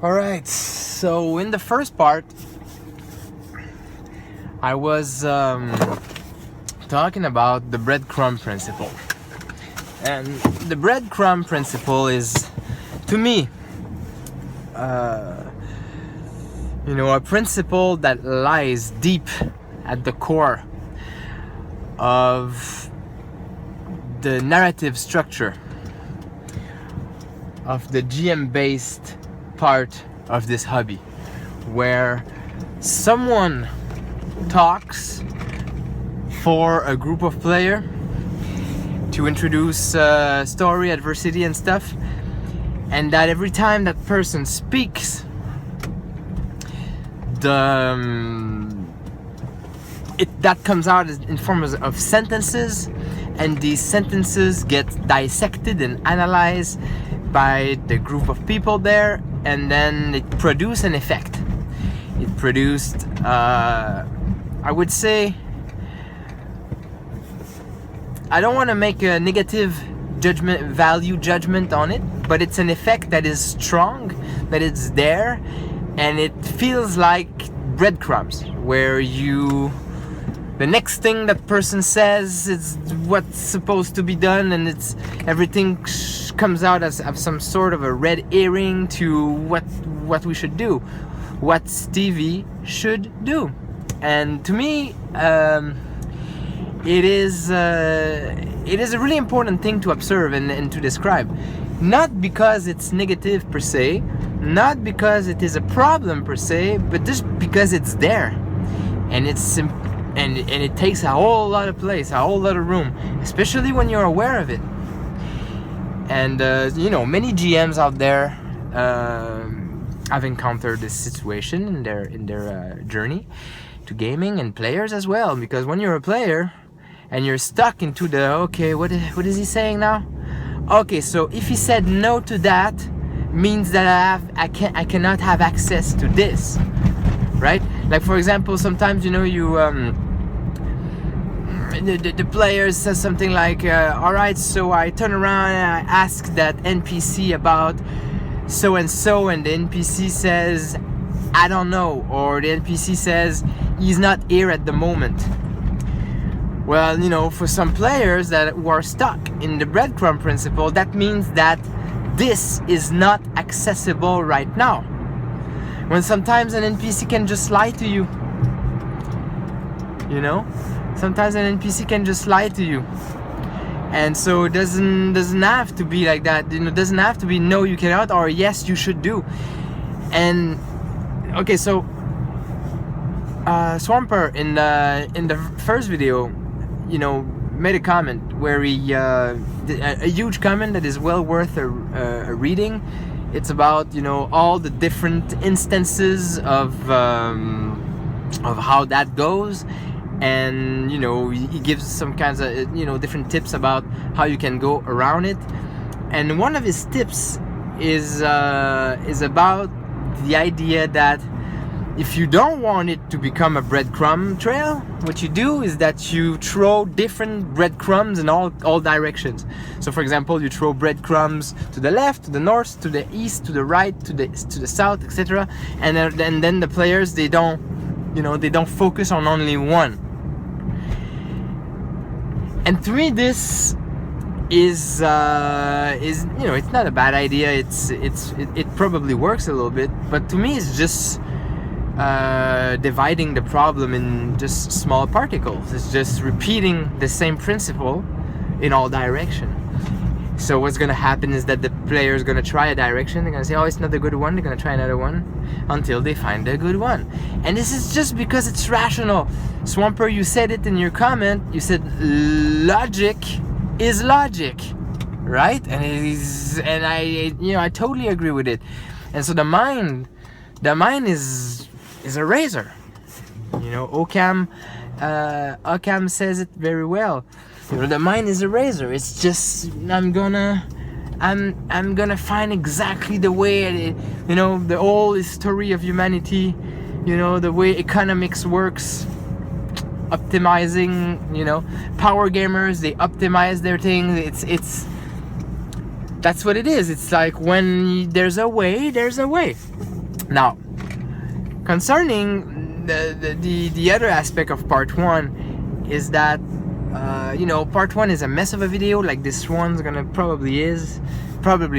Alright, so in the first part, I was talking about the breadcrumb principle. And the breadcrumb principle is, to me, a principle that lies deep at the core of the narrative structure of the GM-based part of this hobby, where someone talks for a group of players to introduce story, adversity and stuff, and that every time that person speaks, that comes out in forms of sentences, and these sentences get dissected and analyzed by the group of people there, and then it produced an effect. It produced, I would say, I don't want to make a negative value judgment on it, but it's an effect that is strong, that it's there, and it feels like breadcrumbs, where the next thing that person says is what's supposed to be done, and everything comes out as some sort of a red herring to what we should do, what Stevie should do. And to me, it is a really important thing to observe and to describe, not because it's negative per se, not because it is a problem per se, but just because it's there, and and it takes a whole lot of place, a whole lot of room, especially when you're aware of it. And many GMs out there have encountered this situation in their journey to gaming, and players as well, because when you're a player and you're stuck into okay, what is he saying now? Okay, so if he said no to that, means that I cannot have access to this, right? Like, for example, sometimes the player says something like, all right, so I turn around and I ask that NPC about so and so, and the NPC says, I don't know, or the NPC says he's not here at the moment. Well, for some players who are stuck in the breadcrumb principle, that means that this is not accessible right now. When sometimes an NPC can just lie to you. Sometimes an NPC can just lie to you. And so it doesn't have to be like that. It doesn't have to be no, you cannot, or yes, you should do. And okay, so Swamper in the first video, made a comment where he a huge comment that is well worth a reading. It's about all the different instances of how that goes, and he gives some kinds of different tips about how you can go around it. And one of his tips is about the idea that if you don't want it to become a breadcrumb trail, what you do is that you throw different breadcrumbs in all directions. So, for example, you throw breadcrumbs to the left, to the north, to the east, to the right, to the south, etc. And then the players, they don't focus on only one. And to me, this is it's not a bad idea. It probably works a little bit, but to me, it's just dividing the problem in just small particles. It's just repeating the same principle in all directions. So what's going to happen is that the player is going to try a direction, they're going to say, oh, it's not a good one, they're going to try another one until they find a good one. And this is just because it's rational. Swamper, you said it in your comment, you said logic is logic, right? And I totally agree with it. And so the mind is a razor. Occam says it very well. The mind is a razor. It's just I'm gonna find exactly the way the whole history of humanity, the way economics works, optimizing. Power gamers, they optimize their things. That's what it is. It's like when there's a way, there's a way. Now, concerning the other aspect of part 1 is that part 1 is a mess of a video, like this one's gonna probably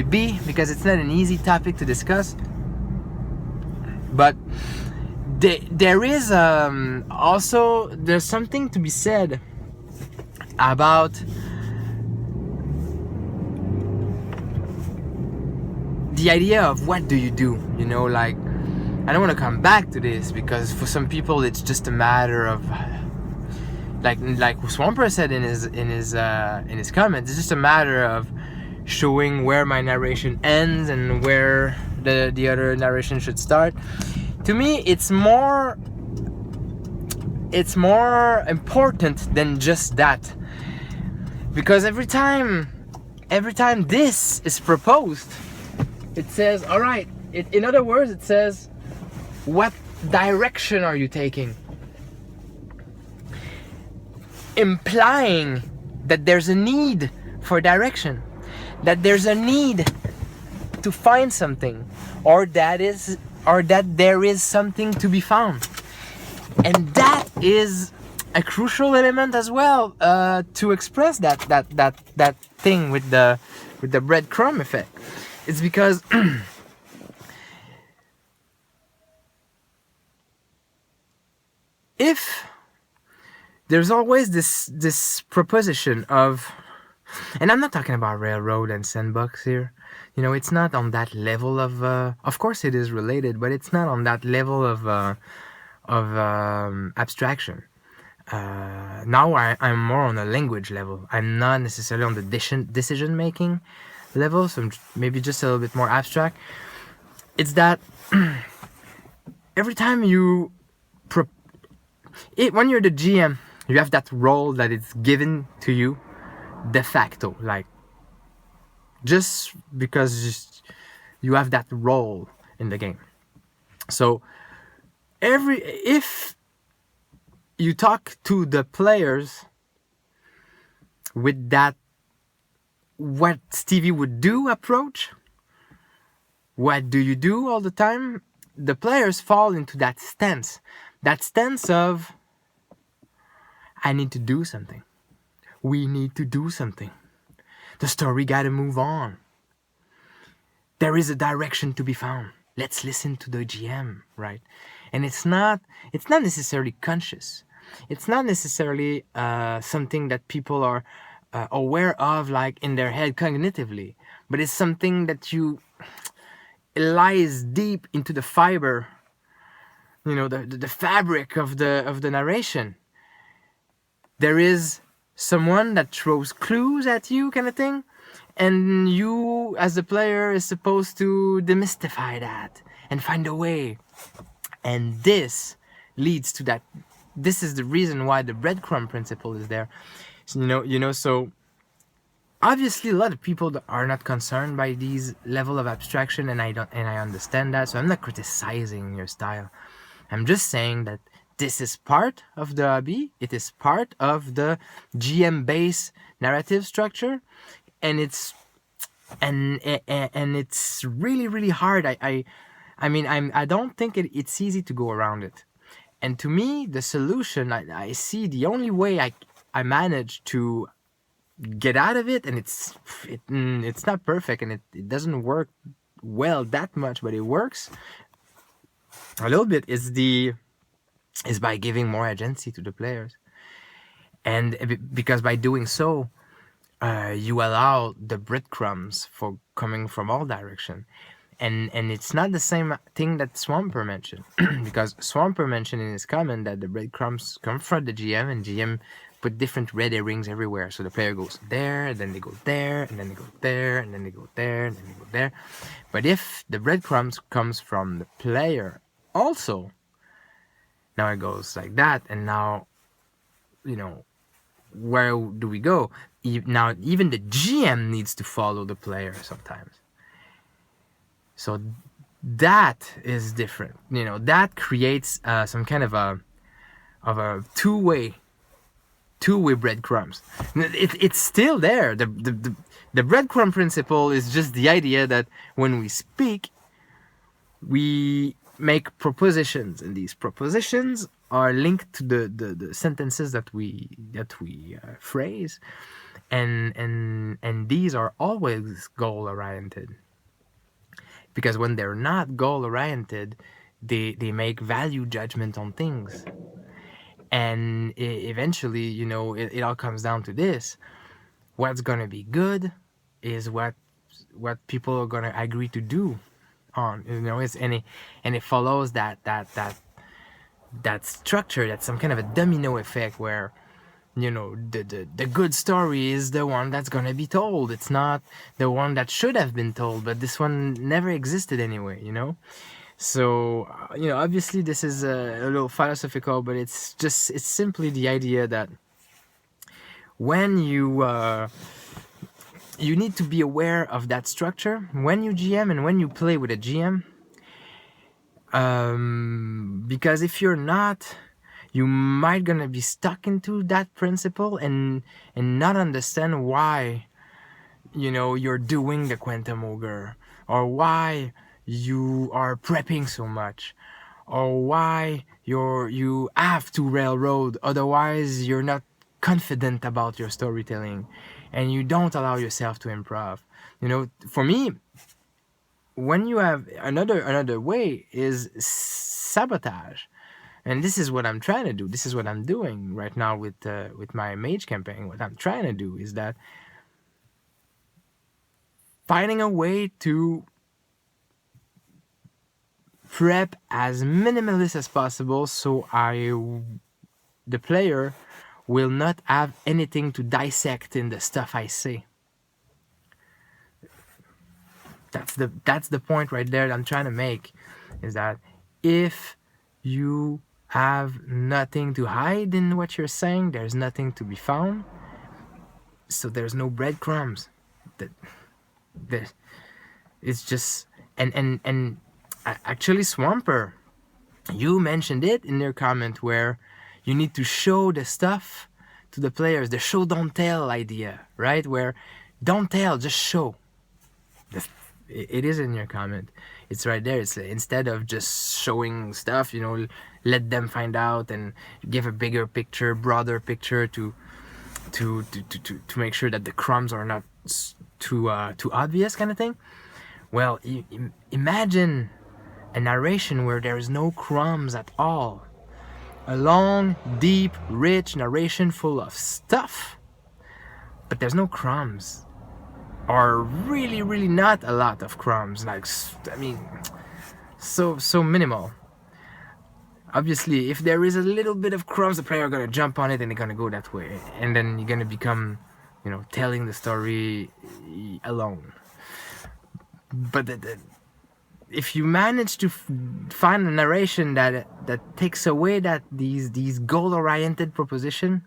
be, because it's not an easy topic to discuss. But there is also, there's something to be said about the idea of what do you do, like, I don't want to come back to this, because for some people it's just a matter of, like Swamper said in his comments, it's just a matter of showing where my narration ends and where the other narration should start. To me, it's more important than just that, because every time this is proposed, it says, all right, in other words, it says, what direction are you taking? Implying that there's a need for direction, that there's a need to find something, or that there is something to be found. And that is a crucial element as well, to express that thing with the breadcrumb effect. It's because if there's always this proposition of, and I'm not talking about Railroad and Sandbox here, it's not on that level of course it is related, but it's not on that level of abstraction. Now I'm more on a language level. I'm not necessarily on the decision making level, so maybe just a little bit more abstract. It's that every time when you're the GM, you have that role that is given to you de facto, like, just because you have that role in the game. So if you talk to the players with that what Stevie would do approach, what do you do all the time, the players fall into that stance of, I need to do something, we need to do something, the story gotta move on, there is a direction to be found, let's listen to the GM, right? And it's not necessarily conscious, it's not necessarily something that people are aware of, like in their head cognitively, but it's something that it lies deep into the fiber, the fabric of the narration. There is someone that throws clues at you, kind of thing, and you as the player is supposed to demystify that and find a way. And this leads to that. This is the reason why the breadcrumb principle is there. So obviously a lot of people are not concerned by these level of abstraction, and I understand that. So I'm not criticizing your style. I'm just saying that this is part of the hobby. It is part of the GM based narrative structure, and it's really, really hard. I don't think it's easy to go around it. And to me, the solution, I see the only way I manage to get out of it, and it's not perfect, and it doesn't work well that much, but it works a little bit, is by giving more agency to the players. And because by doing so, you allow the breadcrumbs for coming from all direction. And it's not the same thing that Swamper mentioned, because Swamper mentioned in his comment that the breadcrumbs come from the GM, and GM put different red herrings everywhere. So the player goes there, and then they go there, and then they go there, and then they go there, and then they go there. But if the breadcrumbs comes from the player also, now it goes like that, and now, where do we go? Now even the GM needs to follow the player sometimes. So that is different. That creates some kind of a two-way breadcrumbs. It's still there. The breadcrumb principle is just the idea that when we speak, we make propositions, and these propositions are linked to the sentences that we phrase, and these are always goal oriented, because when they're not goal oriented, they make value judgment on things, and eventually, you know, it all comes down to this: what's gonna be good is what people are gonna agree to do on, you know. It's and it follows that structure, that's some kind of a domino effect where, you know, the good story is the one that's gonna be told. It's not the one that should have been told, but this one never existed anyway, you know. So you know, obviously this is a little philosophical, but it's simply the idea that when you need to be aware of that structure when you GM and when you play with a GM, because if you're not, you might gonna be stuck into that principle and not understand why, you know, you're doing the quantum ogre, or why you are prepping so much, or why you have to railroad, otherwise you're not confident about your storytelling and you don't allow yourself to improv. You know, for me, when you have another way is sabotage, and this is what I'm trying to do. This is what I'm doing right now with my mage campaign. What I'm trying to do is that finding a way to prep as minimalist as possible, so the player will not have anything to dissect in the stuff I say. That's the point right there that I'm trying to make, is that if you have nothing to hide in what you're saying, there's nothing to be found, so there's no breadcrumbs. It's just and actually, Swamper, you mentioned it in your comment where you need to show the stuff to the players, the show don't tell idea, right? Where don't tell, just show. It is in your comment. It's right there. It's instead of just showing stuff, you know, let them find out and give a bigger picture, broader picture to make sure that the crumbs are not too obvious, kind of thing. Well, imagine a narration where there is no crumbs at all. A long, deep, rich narration full of stuff, but there's no crumbs. Or really, really not a lot of crumbs. Like, I mean, so minimal. Obviously, if there is a little bit of crumbs, the player are gonna jump on it and they're gonna go that way, and then you're gonna become, you know, telling the story alone. But if you manage to find a narration that takes away these goal-oriented proposition,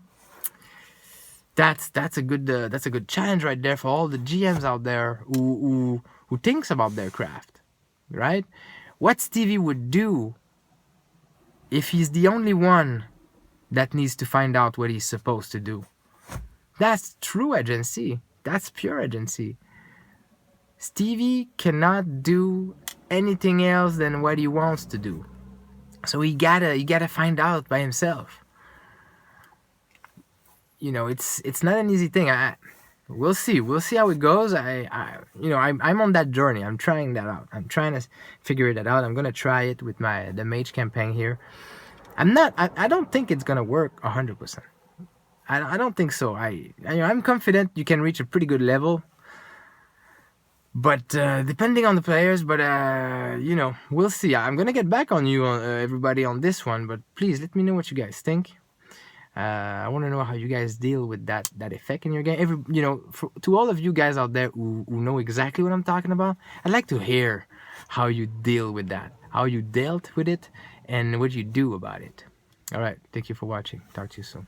that's a good challenge right there for all the GMs out there who thinks about their craft, right? What Stevie would do if he's the only one that needs to find out what he's supposed to do. That's true agency. That's pure agency. Stevie cannot do anything else than what he wants to do, so he gotta find out by himself. You know, it's not an easy thing. We'll see how it goes. I'm on that journey. I'm trying that out. I'm trying to figure that out. I'm gonna try it with the mage campaign here. I don't think it's gonna work 100%. I don't think so. I'm confident you can reach a pretty good level, but depending on the players. But you know, we'll see. I'm gonna get back on you, everybody, on this one. But please let me know what you guys think. I want to know how you guys deal with that effect in your game. To all of you guys out there who know exactly what I'm talking about, I'd like to hear how you deal with that, how you dealt with it, and what you do about it. All right, thank you for watching. Talk to you soon.